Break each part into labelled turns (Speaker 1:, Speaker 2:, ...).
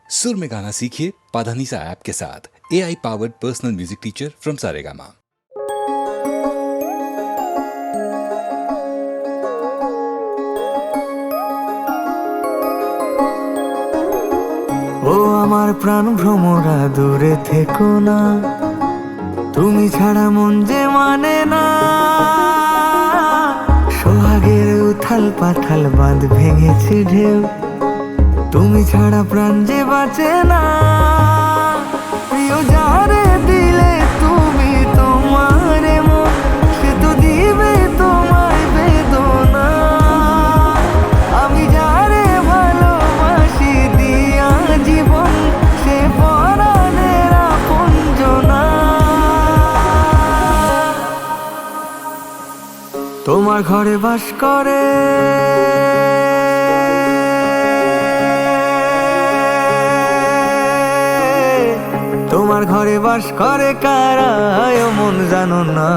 Speaker 1: सुर में गाना सीखिए पाधानीसा ऐप के साथ। AI powered personal music teacher from Saregama.
Speaker 2: ও আমার প্রাণ ভ্রমরা দূরে থেকো না, তুমি ছাড়া মন যে মানে না। সোহাগের উথাল পাথাল বাঁধ ভেঙেছে ঢেউ, তুমি ছাড়া প্রাণ যে বাঁচে না। প্রিয় যারে দিলে তুমি তোমার মন, সে তো দিবে তোমায় বেদনা। আমি যারে ভালোবাসি দিয়া জীবন, সে পরাণের আপনজনা। তোমার ঘরে বাস করে তোমার ঘরে বাস করে কারা মন জানো না।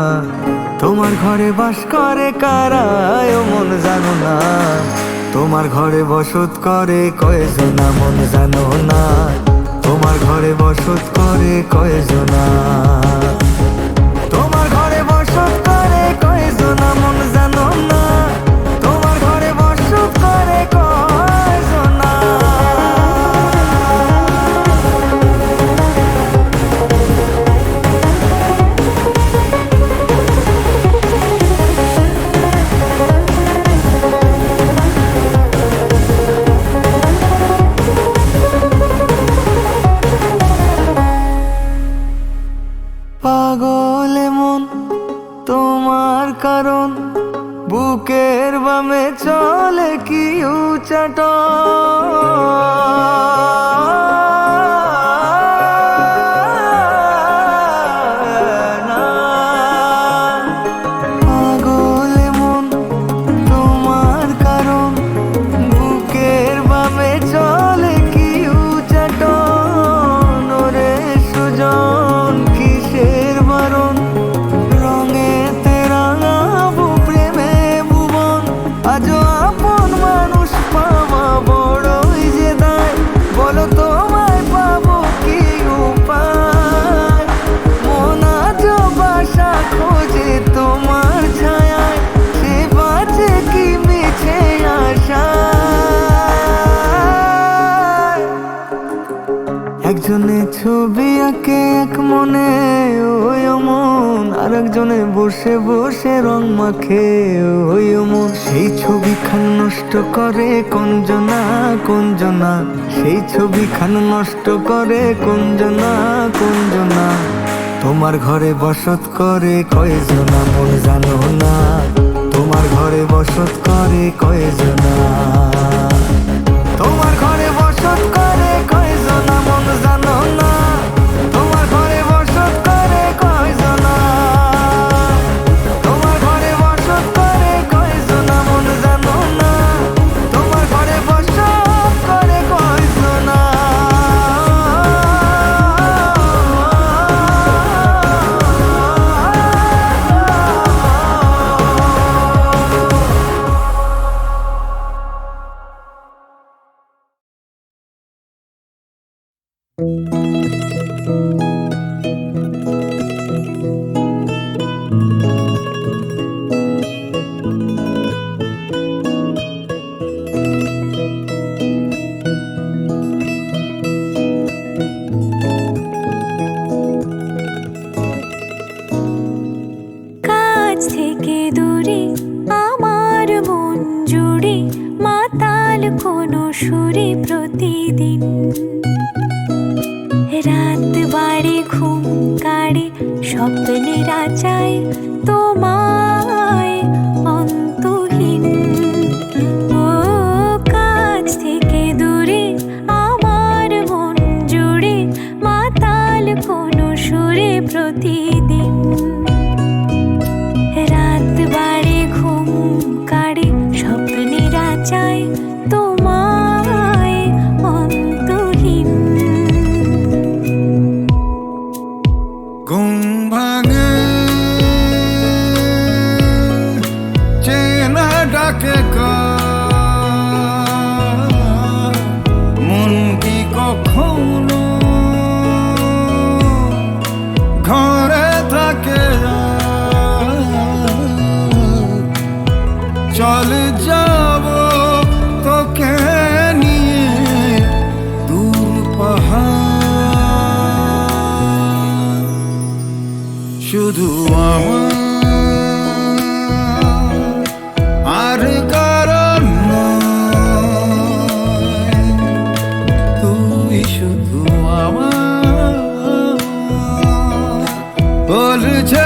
Speaker 2: তোমার ঘরে বাস করে কারা মন জানো না। তোমার ঘরে বসত করে কয়জনা মন জানো না। তোমার ঘরে বসত করে কয়জনা। তোমার ঘরে বসত করে কয়জনা মন জানো না। তোমার ঘরে বসত করে কয়জনা। পাগল মন তোমার কারণ, বুকের বামে চলে কি উচাট। পাগল মন তোমার কারণ, বুকের বামে চলে কি উচাট। নরে সুজন কিসের বারণ, রঙেতে রাঙাবো প্রেমে ভুবন। আজও আপন মানুষ পাওয়া বড়ই যে দায়, বলো তোমায় পাবো কি উপায়। মন আজও বাসা খোঁজে তোমার ছায়ায়, সে বাঁচে কি মিছে আশায়। একজনে ছবি আঁকে এক মনে ওই মন, আর একজনে বসে বসে রং মাখে ওই মন। সেই ছবি খান নষ্ট করে কোনজনা কোনজনা। সেই ছবি খান নষ্ট করে কোনজনা কোনজনা। তোমার ঘরে বসত করে কয়জনা মন জানো না। তোমার ঘরে বসত করে কয়জনা। তোমার ঘরে বসত করে কয়জনা মন জানো না। তোমার ঘরে বসত করে কয়জনা। তোমার ঘরে বসত করে কয়জনা মন জানো না। তোমার ঘরে বসত করে কয়জনা।
Speaker 3: কাছ থেকে দূরে আমার মন জুড়ে মাতাল কোনো সুরে প্রতিদিন। রাত বাড়ে ঘুম কাড়ে স্বপ্নের আচায় তোমায় অন্তহীন। ও কাছ থেকে দূরে আমার মন জুড়ে মাতাল কোনো সুরে প্রতিদিন। রাত বাড়ে ঘুম কাড়ে স্বপ্নের আচায় তোমায় অন্তহীন।
Speaker 2: ঘুম ভাঙে শুধু আমার বলছে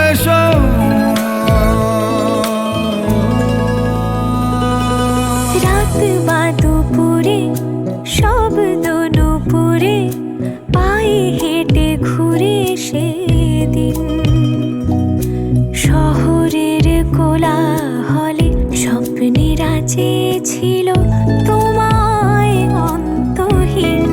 Speaker 3: রাত বা দুপুরে শব্দ নুপুরে পায়ে হেঁটে ঘুরে সেদিন শহরের কোলাহলে স্বপ্নে রাজে ছিল তোমায় অন্তহীন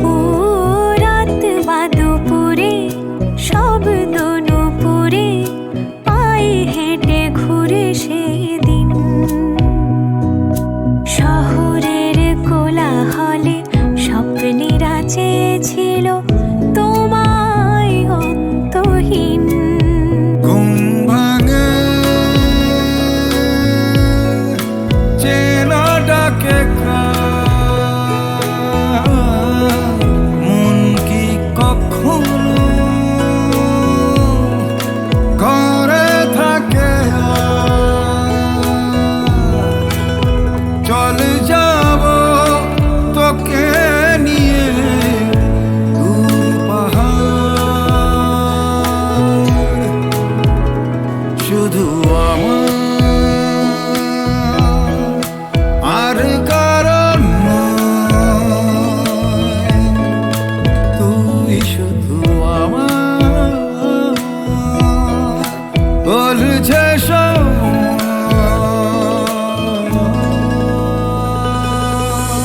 Speaker 3: ও রাত বা দুপুরে শব্দ নুপুরে পায়ে হেঁটে ঘুরে সেদিন শহরের কোলাহলে স্বপ্নে রাজে ছিল তোমায় অন্তহীন
Speaker 2: ঘুম ভাঙে চেনা ডাকে মন কি কখনো করে থাকে চলে যাব তোকে নিয়ে দূর পাহাড় শুধু আমার আর কারণ তুই শুধু আমার বলছে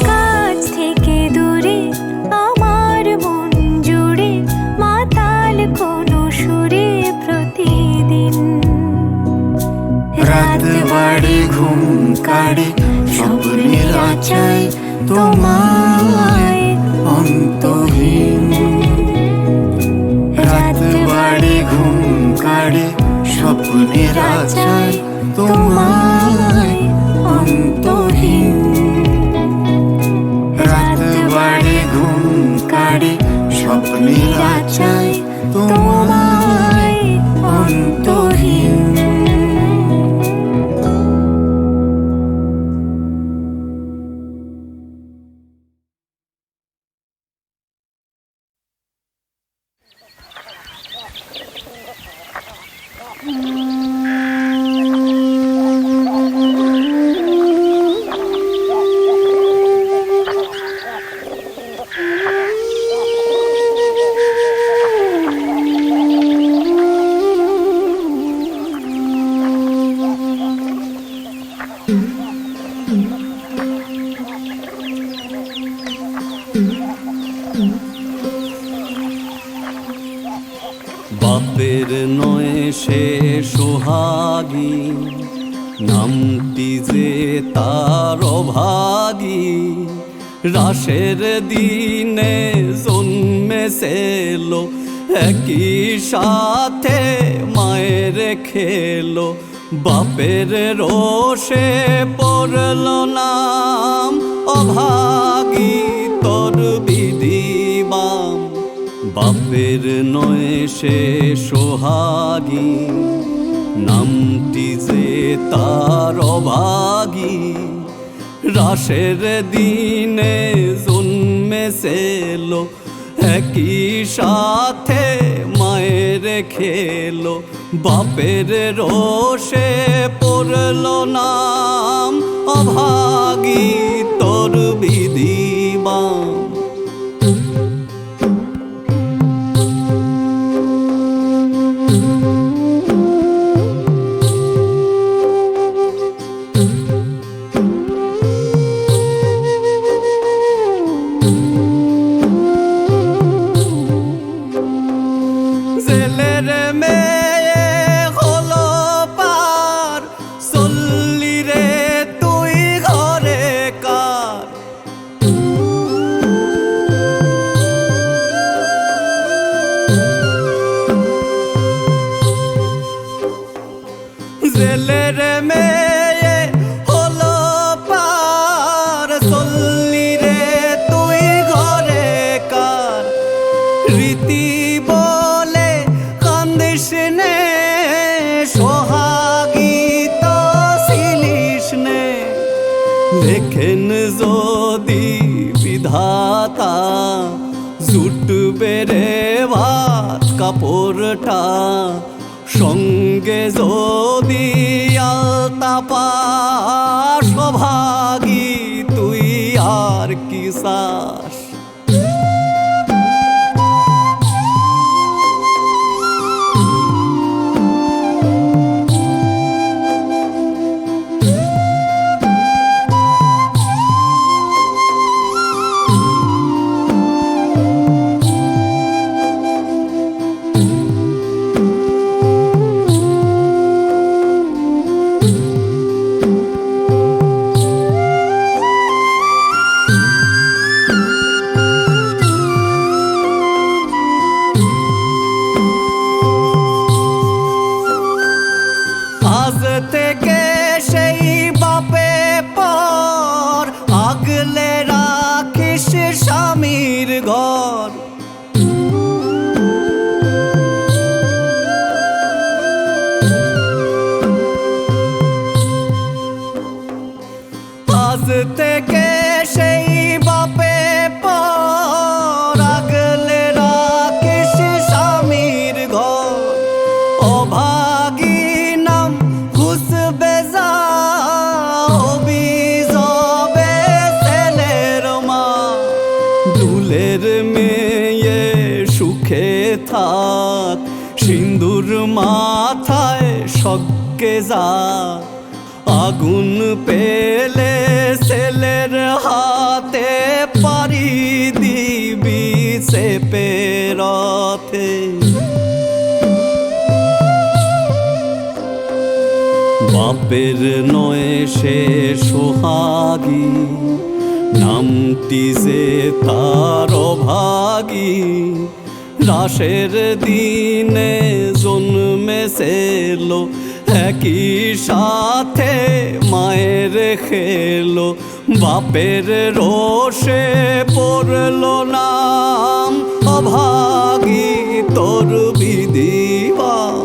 Speaker 3: কাছ থেকে দূরে আমার মন জুড়ে মাতাল কোনো সুরে প্রতিদিন
Speaker 2: রাত বাড়ি ঘুম কাড়ে স্বপ্নের আচায় তোমায় অন্তহীন রাত বাড়ি ঘুম কাড়ে স্বপ্নের আচায় তোমায় অন্তহীন রাত বাড়ি ঘুম কাড়ে স্বপ্নের আচায় তোমায় অন্তহীন
Speaker 4: বাপের নয় সে সোহাগী নামটি যে তার অভাগী রাসের দিনে জন্মেছিল একই সাথে মায়ের খেলো বাপের রোষে পড়ল নাম অভাগী তোর বিধিবাম বাপের নয় সে সোহাগী নামটি যে তার অভাগী রাসের দিনে জন্মেছিল একই সাথে মায়ের খেলো বাপের রোষে পড়ল নাম অভাগী তোর বিধিবাম জেলের মেয়ে হলো পার চললি রে তুই ঘরে কার লেখেন যদি বিধাতা জুটবে রে ভাত কাপড়টা, সঙ্গে যদি আলতা পাস ভাগী তুই আর কি চাস। আজ থেকে সেই বাপে পর আগলে রাখিস স্বামীর ঘর। আজ থেকে সেই বাপে পর আগলে রাখিস স্বামীর ঘর। অভাগী নাম খুশবে যা হবি যবে ছেলের মা। দুলের মেয়ে সুখে থাক সিন্দুর মাথায় সজ্ঞে যা। আগুন পেলে ছেলের হাতে পারি দিবি চেপে রথে। বাপের নয় সে সোহাগী নামটি যে তার অভাগী। রাসের দিনে জন্মেছিল একই সাথে মায়ের খেলো। বাপের রোষে পড়ল নাম অভাগী তোর বিধিবাম।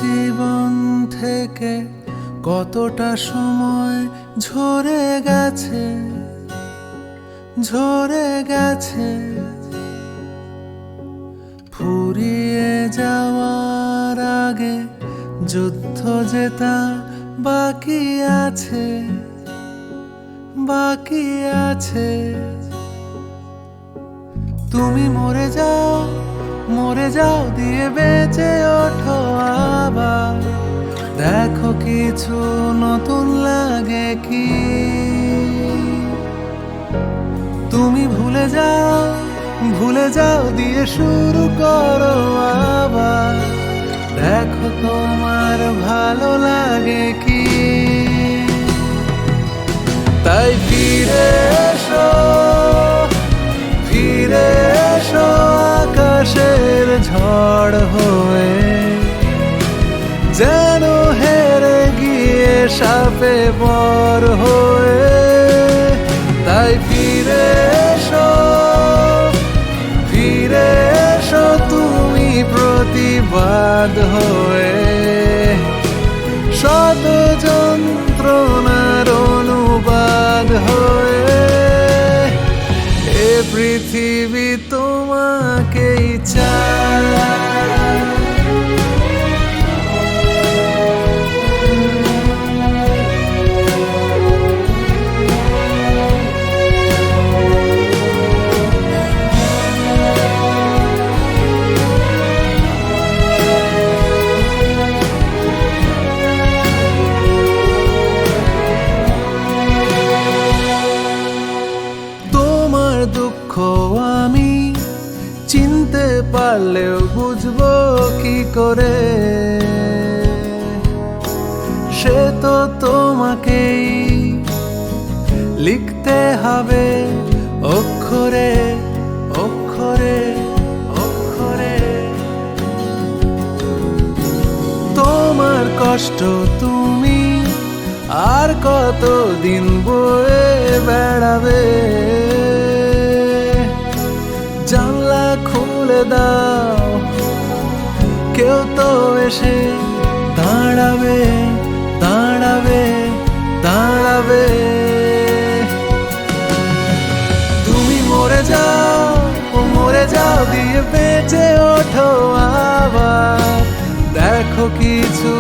Speaker 2: জীবন থেকে কতটা সময় ঝরে গেছে, ঝরে গেছে। ফুরিয়ে যাওয়ার আগে যুদ্ধ জেতা বাকি আছে, বাকি আছে। তুমি মরে যাও, মরে যাও দিয়ে বেঁচে ওঠো আবার। দেখো কিছু নতুন লাগে কি। তুমি ভুলে যাও, ভুলে যাও দিয়ে শুরু করো আবার। দেখো তোমার ভালো লাগে কি। তাই ফিরে এসো, ফিরে এসো আকাশের ঝড় হয়ে। যেন হেরে গিয়ে সাপে বর হয়ে। তাই ফিরে এসো, ফিরে এসো তুমি প্রতিবাদ হয়ে। শত যন্ত্রণার অনুবাদ হয়ে। এ পৃথিবী তোমাকেই চায়।
Speaker 5: দুঃখ আমি চিনতে পারলেও বুঝবো কি করে, সে তো তোমাকেই লিখতে হবে অক্ষরে অক্ষরে অক্ষরে। তোমার কষ্ট তুমি আর কতদিন বয়ে বেড়াবে, জানলা খুলে দাও কেউ তো এসে দাঁড়াবে দাঁড়াবে দাঁড়াবে। তুমি মরে যাও দিয়ে বেঁচে ওঠো আবার, দেখো কিছু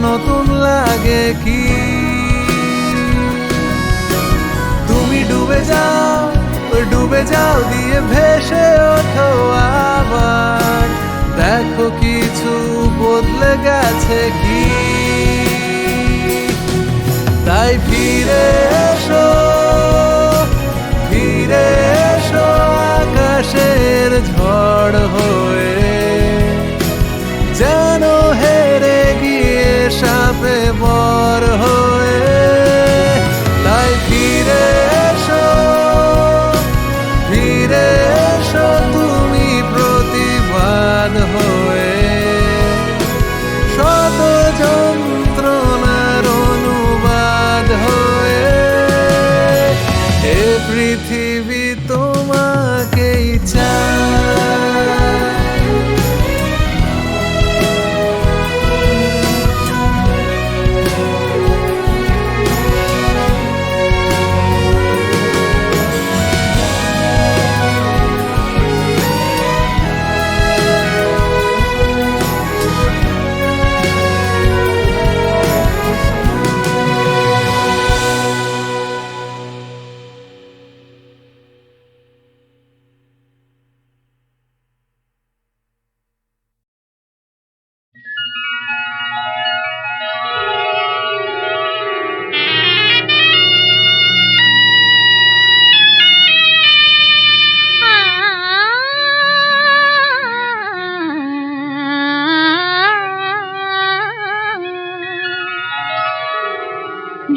Speaker 5: নতুন লাগে কি। তুমি ডুবে যাও দিয়ে ভেসে ওঠো আবার, দেখো কিছু বদলে গেছে কি। তাই ফিরে এসো আকাশের ঝড় হয়ে, যেন হেরে গিয়ে সাপে বর হয়ে। তাই ফিরে এসো তুমি প্রতিবাদ হয়ে, শত যন্ত্রণার অনুবাদ হয়ে। এ পৃথিবী তোমাকেই চায়।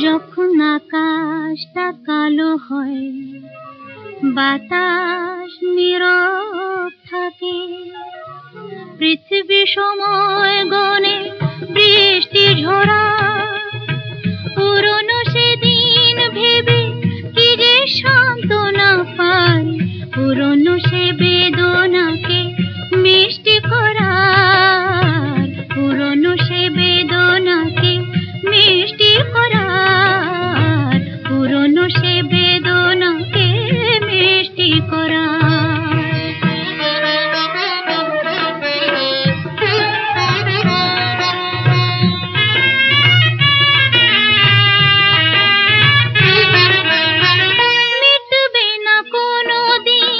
Speaker 3: যখন আকাশটা কালো হয়, বাতাস নীরব থাকে, পৃথিবী সময় গণে বৃষ্টি ঝরা, পুরনো সেদিন ভেবে কি যে সান্ত্বনা পাই, পুরনো সে বেদনাকে মিষ্টি করার, পুরনো সে বেদনাকে মিষ্টি করার, পুরনো সে বেদনাকে মিষ্টি করার। মিটবে না কোনো দিন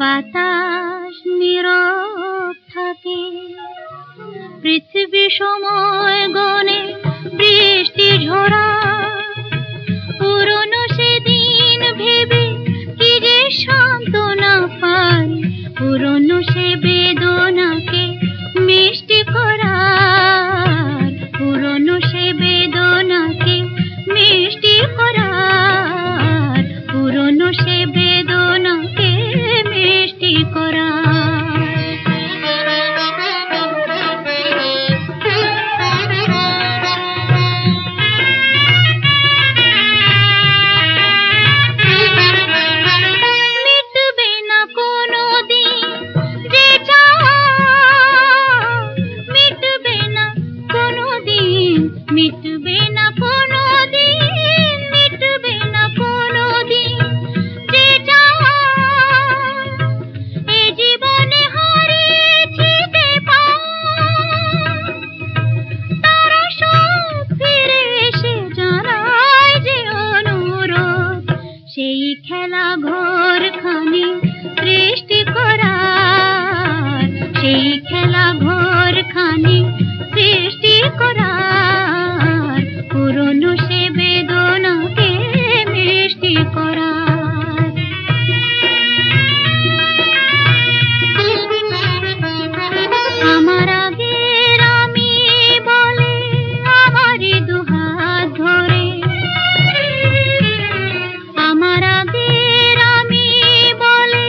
Speaker 3: বাতাস নীরব থাকে, পৃথিবী সময় গণে বৃষ্টি ঝরা, পুরনো সেদিন ভেবে কি যে সান্ত্বনা পাই, পুরনো সে বেদনাকে মিষ্টি করার, পুরনো সে বেদনাকে মিষ্টি করার, পুরনো সে বেদনাকে মিষ্টি মিটবে না কোনো দিন যে চাওয়া, মিটবে না কোনো দিন, মিটবে না কোনো দিন, মিটবে না কোনো দিন যে চাওয়া, এ জীবনে হারিয়েছি যে পাওয়া, তারা সব ফিরে এসে জানায় যে অনুরোধ, সেই খেলা ঘরখানি সৃষ্টি করার, সেই খেলা ঘরখানি সৃষ্টি করার, পুরনো সে বেদনাকে মিষ্টি করার। আমার আগের আমি বলে আমারই দুহাত ধরে, আমার আগের আমি বলে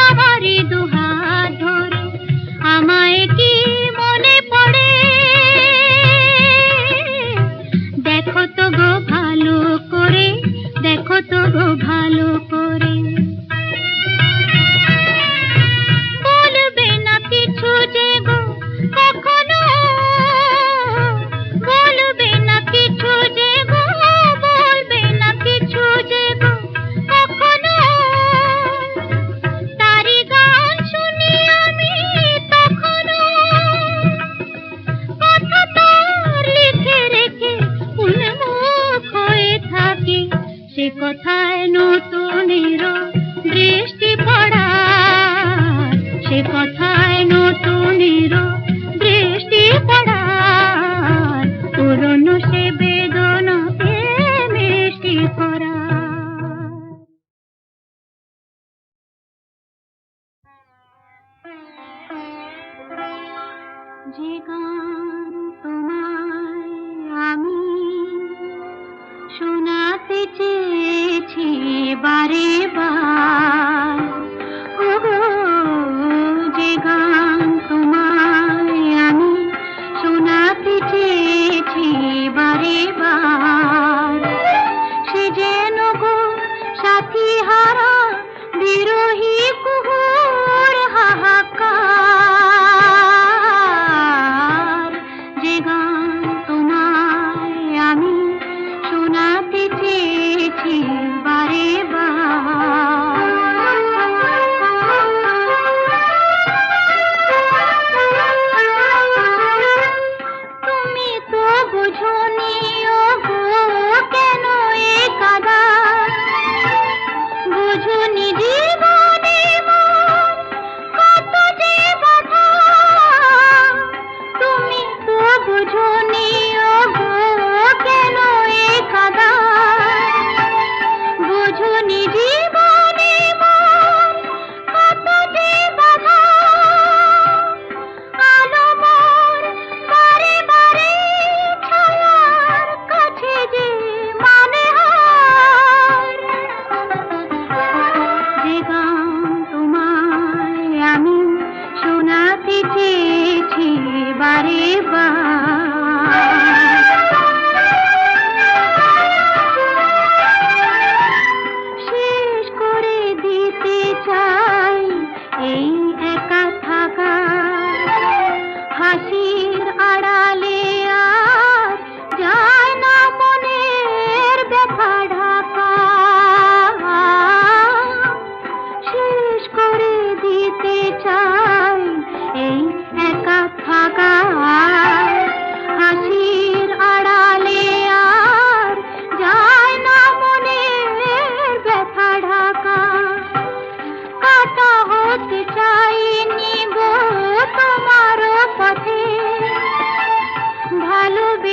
Speaker 3: আমারই দুহাত ধরে, আমায় কি মনে পড়ে, দেখো তো গো ভালো করে, দেখো তো গো ভালো করে, বলবে না কিছু যে গো কখনো, বলবে না কিছু যে গো, বলবে না কিছু যে গো কখনো, তারি গান শুনি আমি তখনো, কথা তার লিখে রেখে উন্মুখ হয়ে থাকি, সে কথায় নতুনের দৃষ্টি পড়ার, সে কথায় নতুনের দৃষ্টি পড়ার, পুরনো সে বেদনাকে মিষ্টি করার। যে গান তোমায় আমি শোনাতে চেয়েছি বারে বার, ওগো যে গান তোমায় আমি শোনাতে চেয়েছি বারে বার, সে যেন গো সাথী হারা বিরহী কুহুর হাহাকার, যে গান তোমায় আমি শোনাতে চেয়েছি বারে বার। তুমি তো বুঝোনি ওগো কেন এ কাদা, বুঝোনি জীবনে মোর কত যে বাধা, তুমি তো বুঝোনি ওগো কেন এ কাদা, বুঝোনি জীবনে মোর কত যে বাধা, আলো মোর বারে বারে ছায়া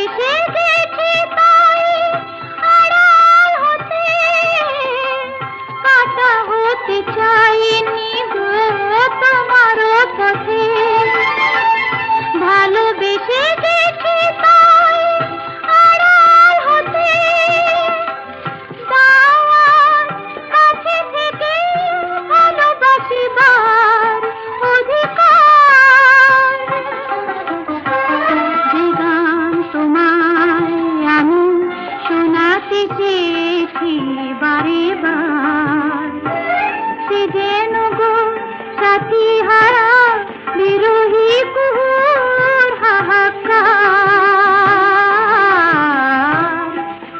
Speaker 3: ভালোবেসে গেছি তাই আড়াল হতে কাটা হতে চাইনি গো তোমার পথে ভালোবেসে গেছি তাই আড়াল হতে দাওয়ার কাছে থেকে ভালোবাসিবার অধিকার যে গান তোমায় আমি শোনাতে চেয়েছি বারে বার সে যেন গো সাথী হারা বিরোহী কুহুর হাহাকার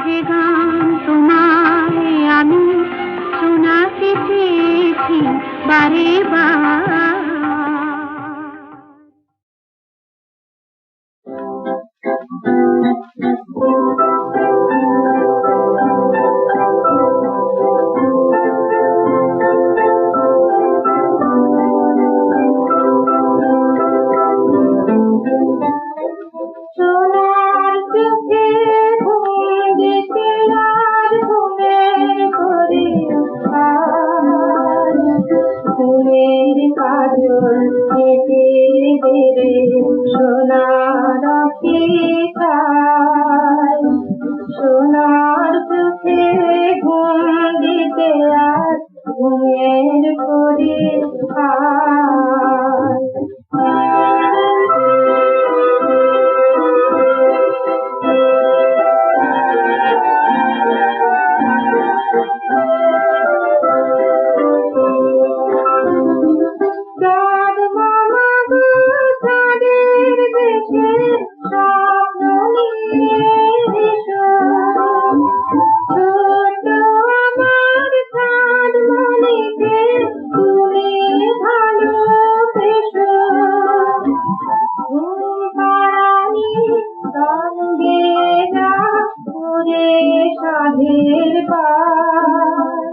Speaker 3: যে গান তোমায় আমি শোনাতে চেয়েছি বারে বার সোনার চোখে ঘুম দিতে আর ঘুমের ঘরে ঘুমের কাজল হেঁটে বেড়ে সোনার অপেক্ষায় সোনার চোখে ঘুম দিতে আর ঘুমের ঘরে চাঁদ মামা গো চাঁদের দেশে স্বপ্ন নিয়ে এসো ছোট আমার চাঁদ মনিকে তুমি ভালোবেসো ঘুম পাড়ানি সঙ্গে না ঘুরে সাধের পার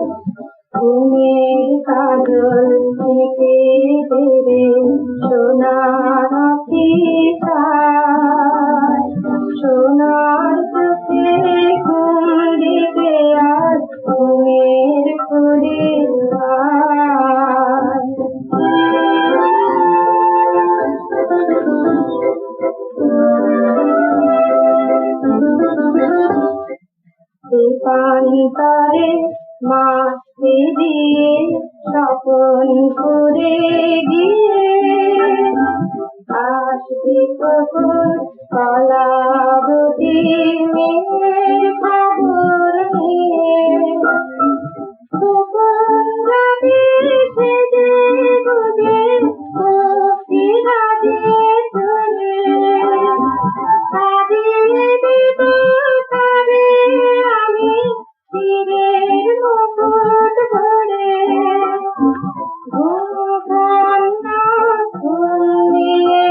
Speaker 3: ঘুমের কাজল থেকে বেড়ে সোনার অপেক্ষায় সোনার চোখে ঘুম দিতে আর ঘুমের ঘুরে দীপান্তরে মাকে দিয়ে স্বপন করে গিয়ে আসবে কখন কলাবতী মেয়ের খবর নিয়ে গোপন রাতে সেজে গুজে মুক্তি গাজে চলে সাজিয়ে দিব তারে আমি তীরের মুকুট ভরে ঘুমনা ঘুমিয়ে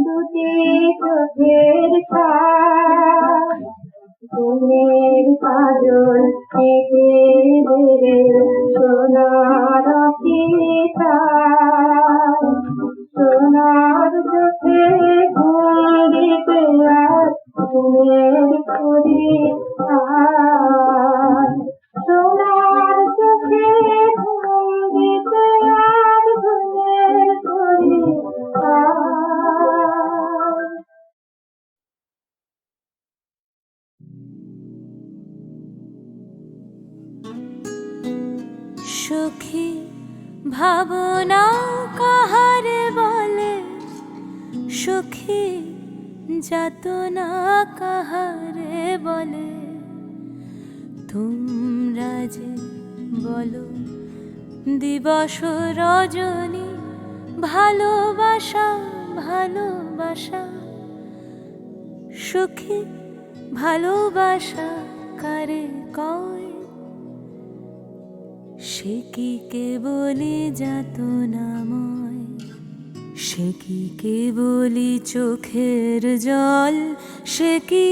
Speaker 3: দুটি চোখের ছায়া ঘুমের কাজল থেকে বেড়ে সোনার অপেক্ষায় সোনার চোখে ঘুম দিতে আর ঘুমের ঘুরে সোনার চোখে ঘুম দিতে আর ঘুমের ঘুরে
Speaker 6: সুখী ভাবনা কাহারে বলে সুখী যাতনা কাহারে বলে তোমরা যে বলো দিবস রজনী ভালোবাসা ভালোবাসা সুখী ভালোবাসা কারে কয় সে কি কেবলি যাতনাময় সে কি কেবলি চোখের জল সে কি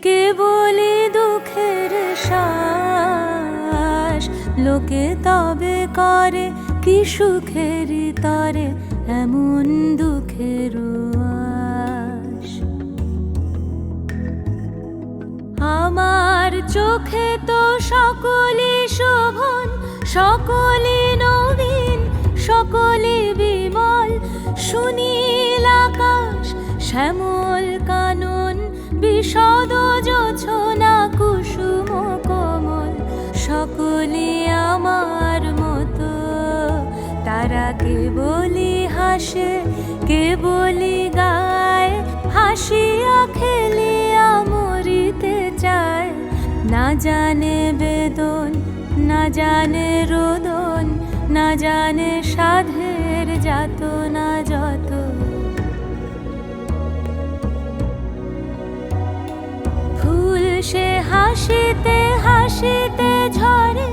Speaker 6: কেবলি দুঃখের শ্বাস লোকে তবে করে কি সুখের তরে এমন দুঃখের আশ চোখে তো সকলই শোভন, সকলই নবীন, সকলই বিমল, সুনীল আকাশ, শ্যামল কানন, বিশদ জোছনা, কুসুম কোমল, সকলই আমার মতো। তারা কেবলই হাসে, কেবলই গায়, হাসিয়া খেলিয়া মরিতে চায়। না জানে বেদন, না জানে রোদন, না জানে সাধের যাতনা যত। ফুল সে হাসিতে হাসিতে ঝরে,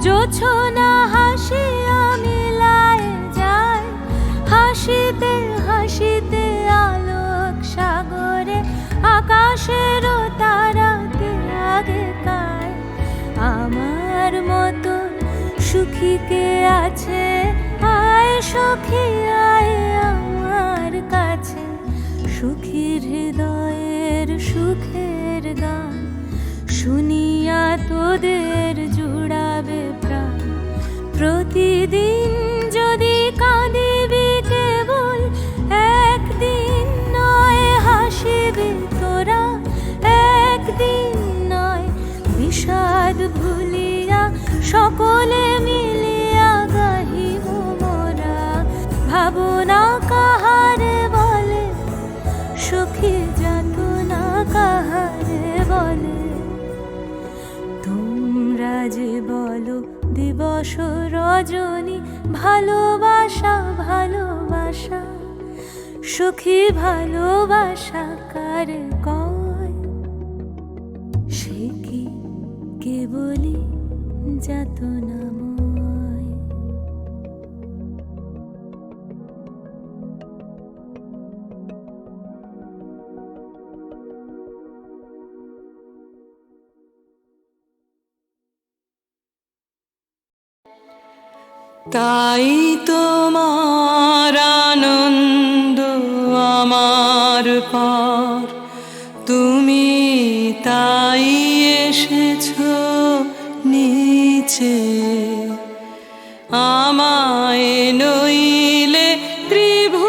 Speaker 6: জোছনা হাসিয়া মিলায় যায়। হাসিতে হাসিতে আলোক সাগরে, আকাশের তারাতে আগে কায়। আমার মতন সুখী কে আছে, আয় সখী আয় আমার কাছে। সুখীর হৃদয়ের সুখের গান শুনিয়া তোদের জুড়াবে প্রাণ। প্রতিদিন যদি কাঁদিবি কেবল, একদিন নয় হাসিবি তোরা, একদিন নয়। বিষাদ ভুলিয়া সকলে মিলিয়া গাহিব মোরা। ভাবনা কাহারে বলে, সুখী যাতনা কাহারে বলে। তোমরা যে বলো দিবস রজনী, ভালোবাসা ভালোবাসা, সুখী ভালোবাসা কারে কয়? সে কি কেবলই যাতনাময়।
Speaker 7: তাই তোমার আনন্দ আমার পর, তুমি তাই এসেছো নিচে। আমায় নইলে ত্রিভুবনেশ্বর,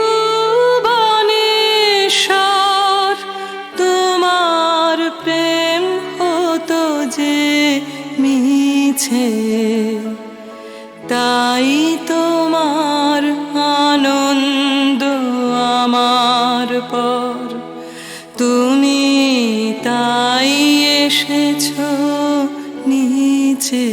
Speaker 7: তোমার প্রেম হতো যে মিছে। তাই তোমার আনন্দ আমার পর, তুমি তাই এসেছো নিচে।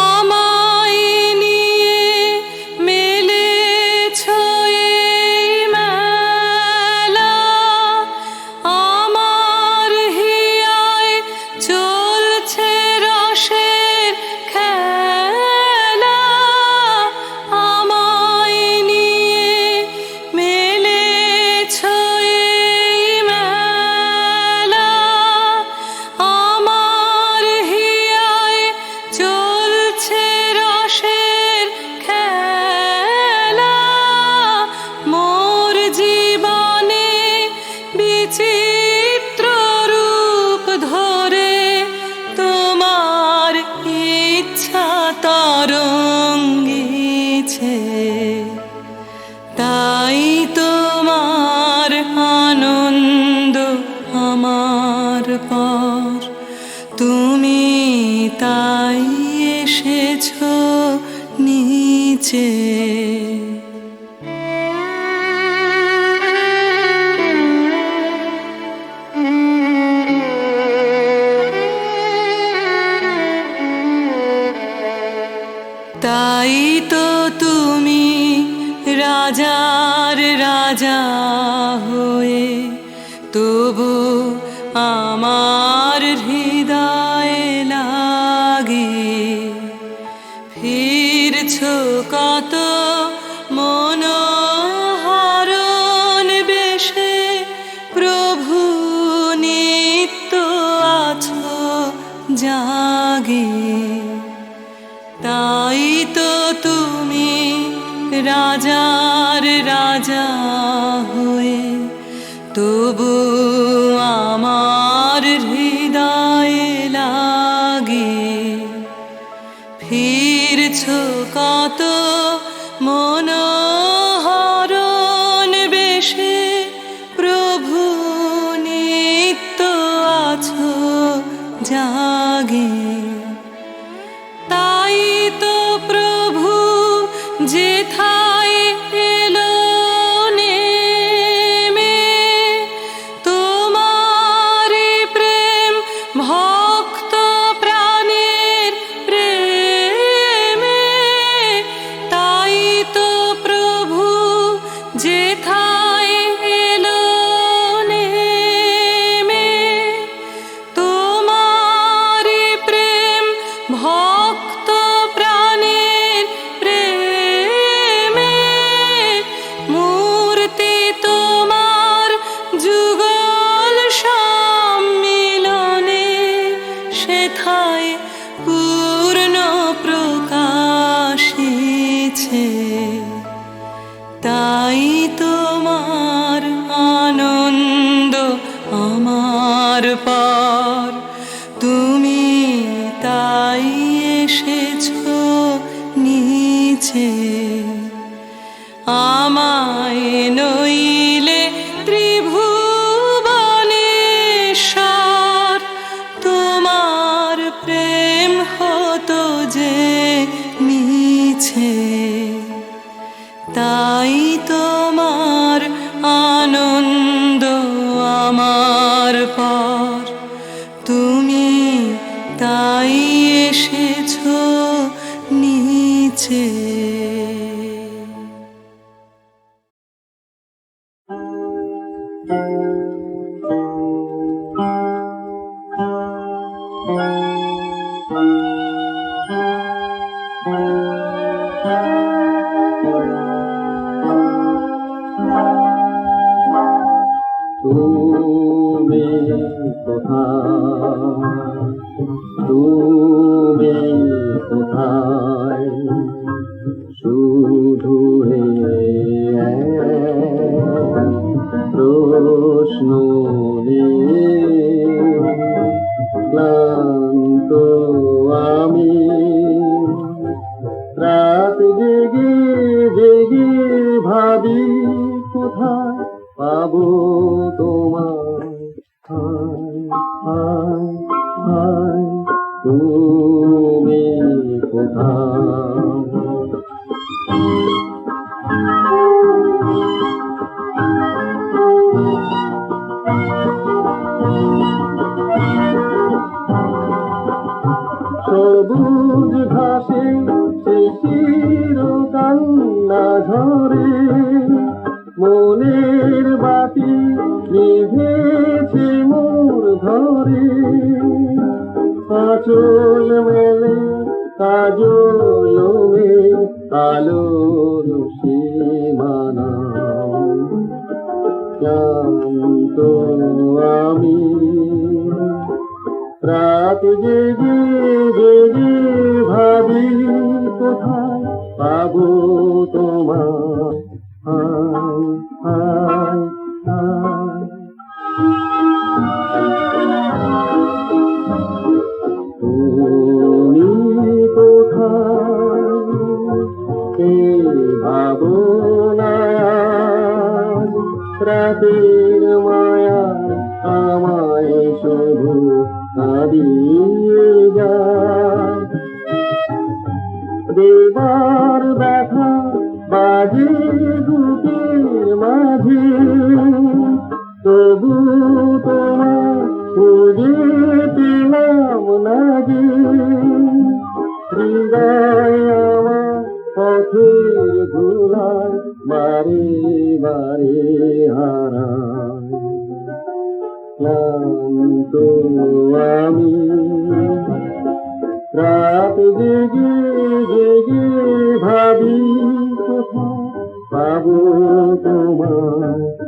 Speaker 7: আমায় নিয়ে মেলেছো এই মেলা, আমার হিয়ায় চলছে রসের খেলা। আমায় নিয়ে মেলেছো এই মেলা, আমার হিয়ায় চলছে রসের খেলা। মোর জীবনে বিচিত্র রূপ ধরে, তোমার ইচ্ছা তরঙ্গিছে। তাই তোমার আনন্দ আমার পর, তুমি তাই এসেছো নিচে। তাই তো তুমি রাজার রাজা হয়ে, তবু আমার হৃদয়ে লাগে। ফিরছো কত মনোহরণ বেশে, প্রভু নিত্য আছো জাগে। তাই তো তুমি রাজার রাজা হয়ে, তবু আমার হৃদয়ে লাগে ফিরছ কত মনোহরণ বেশে, প্রভু নিত্য আছো জাগে। তাই তো প্রভু যেথায় এলো নেমে, তোমার প্রেম ভক্ত প্রাণের প্রেমে। তাই তো প্রভু যেথায় এলো নেমে, তোমার প্রেম ভক্ত প্রাণের প্রেমে। মূর্তি তোমার যুগল সম্মিলনে, সেথায় পূর্ণ প্রকাশিছে। তাই তোমার আনন্দ আমার পার, তুমি তাই এসেছো নিচে। আমায় নইলে ত্রিভুবনেশ্বর, তোমার প্রেম হতো যে মিছে। তাই তোমার আনন্দ আমার পার, তুমি তাই এসেছো নিচে।
Speaker 8: তুমি কোথায়, তুমি কোথায়, শুধু প্রশ্ন নিয়ে ক্লান্ত আমি, রাত জেগে জেগে ভাবি কোথায় পাবো তোমায়। হায় হায় হায়, তুমি কোথায়। সবুজ ঘাসে শিশির কান্না ঝরে, মনের বাতি নিভেছে মোর ঘরে। আঁচল মেলে কাজল আলোর সীমানা, ক্লান্ত আমি রাত জেগে জেগে ভাবি কোথায় পাবো তোমায়। হায় হায় হায়, তুমি কোথায় কে ভাবনা, রাতের মায়া আমায় শুধু হারিয়ে যায়। দেবার ব্যথা বাজে বুকের মাঝে, তবু তোমার খুঁজে পেলাম না যে। হৃদয় আমার পথের ধুলায় বারে বারে হারায়, ক্লান্ত আমি রাত জেগে জেগে ভাবি কোথায় পাবো তোমায়।